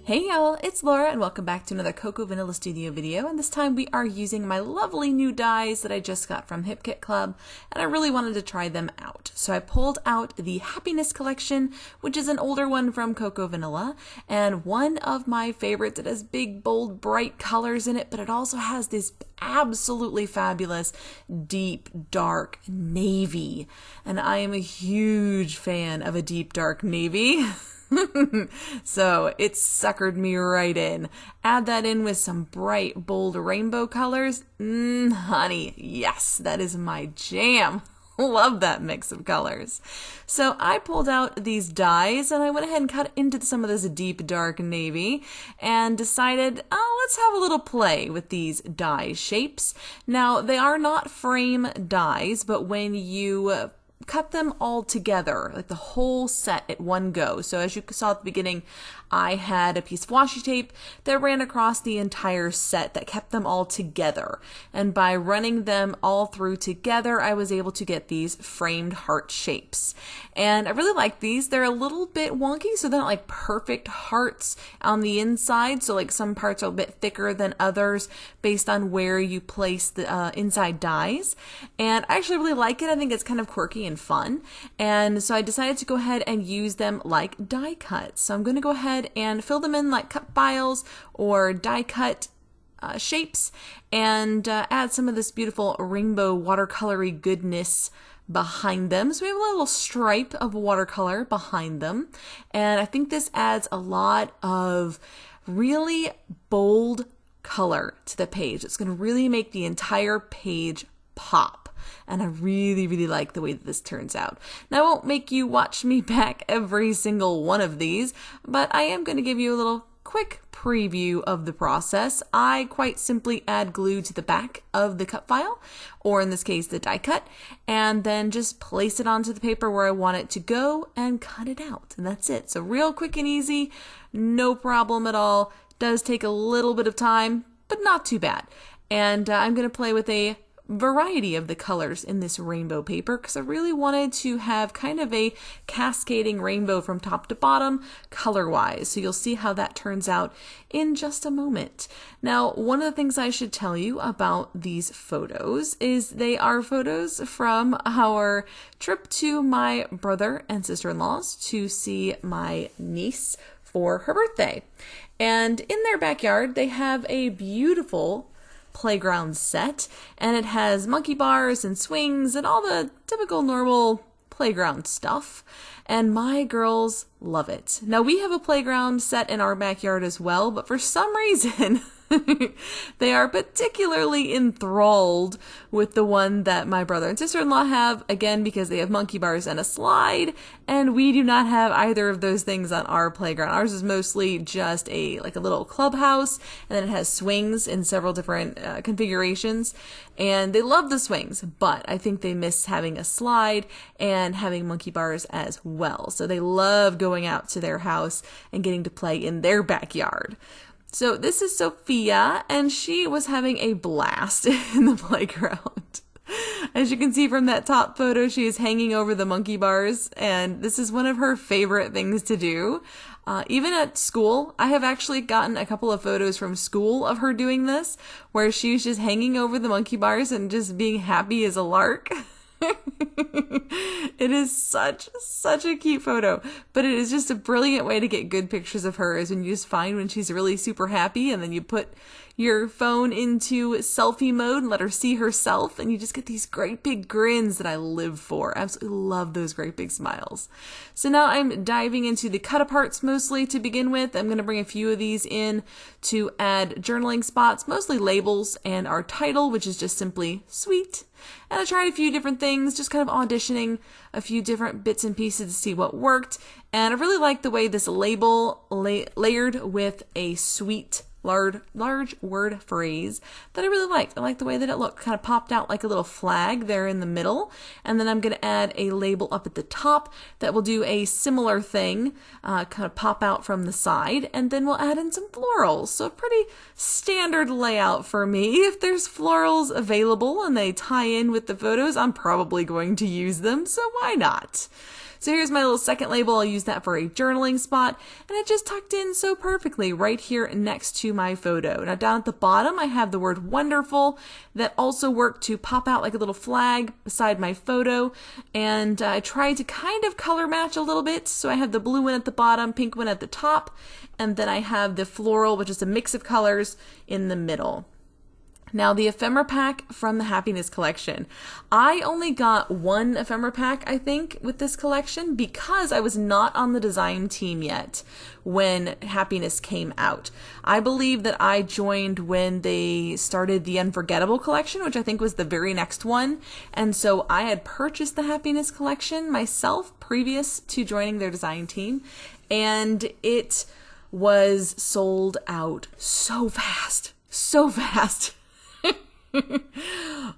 Hey y'all, it's Laura and welcome back to another Cocoa Vanilla Studio video, and this time we are using my lovely new dies that I just got from Hip Kit Club, and I really wanted to try them out. So I pulled out the Happiness Collection, which is an older one from Cocoa Vanilla, and one of my favorites. It has big, bold, bright colors in it, but it also has this absolutely fabulous, deep, dark navy, and I am a huge fan of a deep, dark navy. So it suckered me right in. Add that in with some bright, bold rainbow colors. Honey, yes, that is my jam. Love that mix of colors. So I pulled out these dies and I went ahead and cut into some of this deep, dark navy and decided, let's have a little play with these die shapes. Now, they are not frame dies, but when you cut them all together, like the whole set at one go. So as you saw at the beginning, I had a piece of washi tape that ran across the entire set that kept them all together. And by running them all through together, I was able to get these framed heart shapes. And I really like these. They're a little bit wonky, so they're not like perfect hearts on the inside. So like some parts are a bit thicker than others based on where you place the inside dies. And I actually really like it. I think it's kind of quirky and fun. And so I decided to go ahead and use them like die cuts. So I'm going to go ahead and fill them in like cut files or die cut shapes and add some of this beautiful rainbow watercolory goodness behind them. So we have a little stripe of watercolor behind them. And I think this adds a lot of really bold color to the page. It's going to really make the entire page pop. And I really, really like the way that this turns out. Now, I won't make you watch me back every single one of these, but I am going to give you a little quick preview of the process. I quite simply add glue to the back of the cut file, or in this case, the die cut, and then just place it onto the paper where I want it to go and cut it out. And that's it. So real quick and easy, no problem at all. Does take a little bit of time, but not too bad. And I'm going to play with a variety of the colors in this rainbow paper because I really wanted to have kind of a cascading rainbow from top to bottom color-wise. So you'll see how that turns out in just a moment. Now, one of the things I should tell you about these photos is they are photos from our trip to my brother and sister-in-law's to see my niece for her birthday. And in their backyard, they have a beautiful playground set, and it has monkey bars and swings and all the typical normal playground stuff, and my girls love it. Now, we have a playground set in our backyard as well, but for some reason they are particularly enthralled with the one that my brother and sister-in-law have, again because they have monkey bars and a slide, and we do not have either of those things on our playground. Ours is mostly just a little clubhouse, and then it has swings in several different configurations, and they love the swings, but I think they miss having a slide and having monkey bars as well. So they love going out to their house and getting to play in their backyard. So this is Sophia, and she was having a blast in the playground. As you can see from that top photo, she is hanging over the monkey bars, and this is one of her favorite things to do. Even at school, I have actually gotten a couple of photos from school of her doing this, where she's just hanging over the monkey bars and just being happy as a lark. It is such a cute photo, but it is just a brilliant way to get good pictures of her is when you just find when she's really super happy and then you put your phone into selfie mode and let her see herself, and you just get these great big grins that I live for. I absolutely love those great big smiles. So now I'm diving into the cut aparts mostly to begin with. I'm going to bring a few of these in to add journaling spots, mostly labels, and our title, which is just simply sweet. And I tried a few different things, just kind of auditioning a few different bits and pieces to see what worked. And I really like the way this label layered with a sweet large word phrase that I really liked. I like the way that it looked. Kind of popped out like a little flag there in the middle. And then I'm going to add a label up at the top that will do a similar thing, kind of pop out from the side. And then we'll add in some florals. So a pretty standard layout for me. If there's florals available and they tie in with the photos, I'm probably going to use them. So why not? So here's my little second label. I'll use that for a journaling spot, and it just tucked in so perfectly right here next to my photo. Now down at the bottom, I have the word wonderful that also worked to pop out like a little flag beside my photo, and I tried to kind of color match a little bit. So I have the blue one at the bottom, pink one at the top, and then I have the floral, which is a mix of colors, in the middle. Now, the ephemera pack from the Happiness Collection. I only got one ephemera pack, I think, with this collection because I was not on the design team yet when Happiness came out. I believe that I joined when they started the Unforgettable Collection, which I think was the very next one. And so I had purchased the Happiness Collection myself previous to joining their design team, and it was sold out so fast. So fast.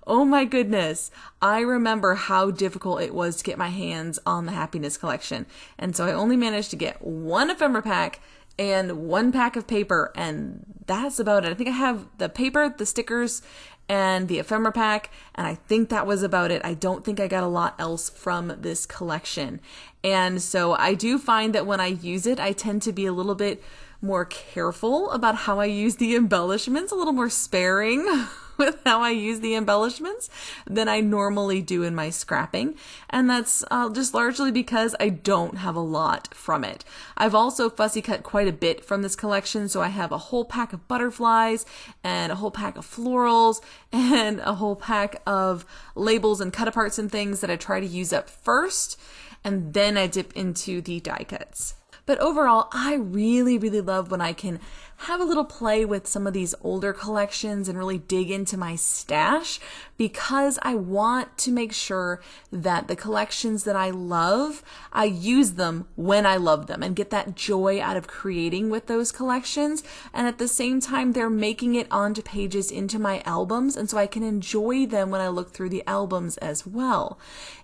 Oh my goodness. I remember how difficult it was to get my hands on the Happiness Collection. And so I only managed to get one ephemera pack and one pack of paper, and that's about it. I think I have the paper, the stickers, and the ephemera pack, and I think that was about it. I don't think I got a lot else from this collection. And so I do find that when I use it, I tend to be a little bit more careful about how I use the embellishments, a little more sparing with how I use the embellishments than I normally do in my scrapping. And that's just largely because I don't have a lot from it. I've also fussy cut quite a bit from this collection. So I have a whole pack of butterflies and a whole pack of florals and a whole pack of labels and cut aparts and things that I try to use up first. And then I dip into the die cuts. But overall, I really, really love when I can have a little play with some of these older collections and really dig into my stash, because I want to make sure that the collections that I love, I use them when I love them and get that joy out of creating with those collections. And at the same time, they're making it onto pages into my albums, and so I can enjoy them when I look through the albums as well.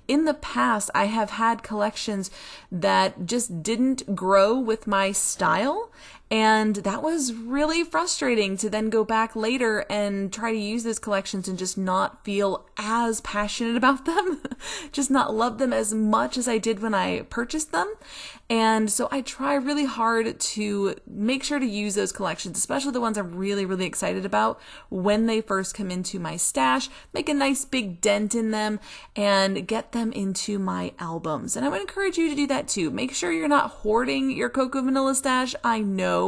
In the past, I have had collections that just didn't grow with my style, and that was really frustrating to then go back later and try to use those collections and just not feel as passionate about them, just not love them as much as I did when I purchased them. And so I try really hard to make sure to use those collections, especially the ones I'm really, really excited about, when they first come into my stash, make a nice big dent in them and get them into my albums. And I would encourage you to do that too. Make sure you're not hoarding your Cocoa Vanilla stash. I know.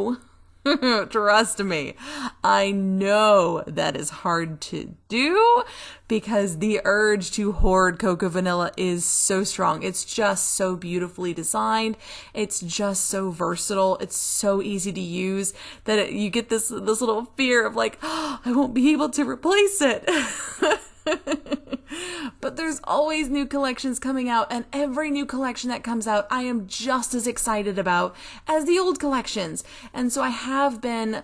Trust me, I know that is hard to do because the urge to hoard Cocoa Vanilla is so strong. It's just so beautifully designed. It's just so versatile. It's so easy to use that you get this little fear of like, oh, I won't be able to replace it. But there's always new collections coming out, and every new collection that comes out, I am just as excited about as the old collections. And so I have been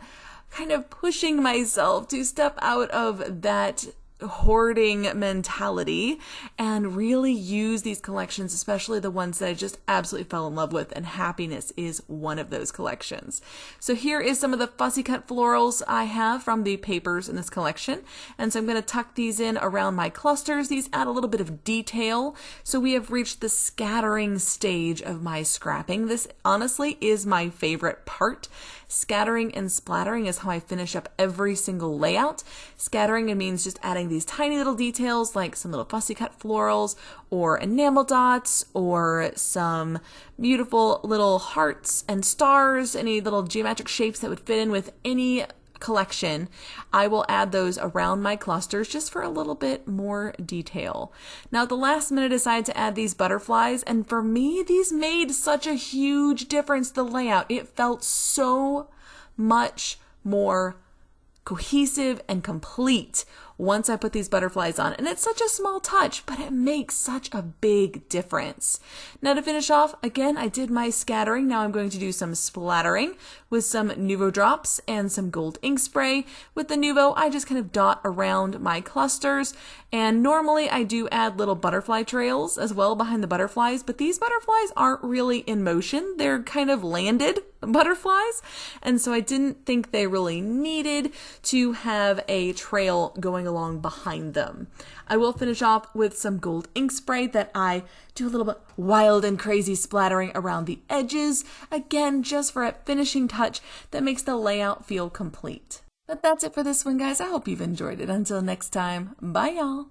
kind of pushing myself to step out of that hoarding mentality and really use these collections, especially the ones that I just absolutely fell in love with, and Happiness is one of those collections. So here is some of the fussy cut florals I have from the papers in this collection, and so I'm going to tuck these in around my clusters. These add a little bit of detail, so we have reached the scattering stage of my scrapping. This honestly is my favorite part. Scattering and splattering is how I finish up every single layout. Scattering, it means just adding these tiny little details like some little fussy cut florals or enamel dots or some beautiful little hearts and stars, any little geometric shapes that would fit in with any collection. I will add those around my clusters just for a little bit more detail. Now at the last minute I decided to add these butterflies, and for me these made such a huge difference to the layout. It felt so much more cohesive and complete once I put these butterflies on. And it's such a small touch, but it makes such a big difference. Now to finish off, again, I did my scattering. Now I'm going to do some splattering with some Nuvo drops and some gold ink spray. With the Nuvo, I just kind of dot around my clusters. And normally I do add little butterfly trails as well behind the butterflies, but these butterflies aren't really in motion. They're kind of landed butterflies, and so I didn't think they really needed to have a trail going along behind them. I will finish off with some gold ink spray that I do a little bit wild and crazy splattering around the edges, again just for a finishing touch that makes the layout feel complete. But that's it for this one, guys. I hope you've enjoyed it. Until next time, bye y'all!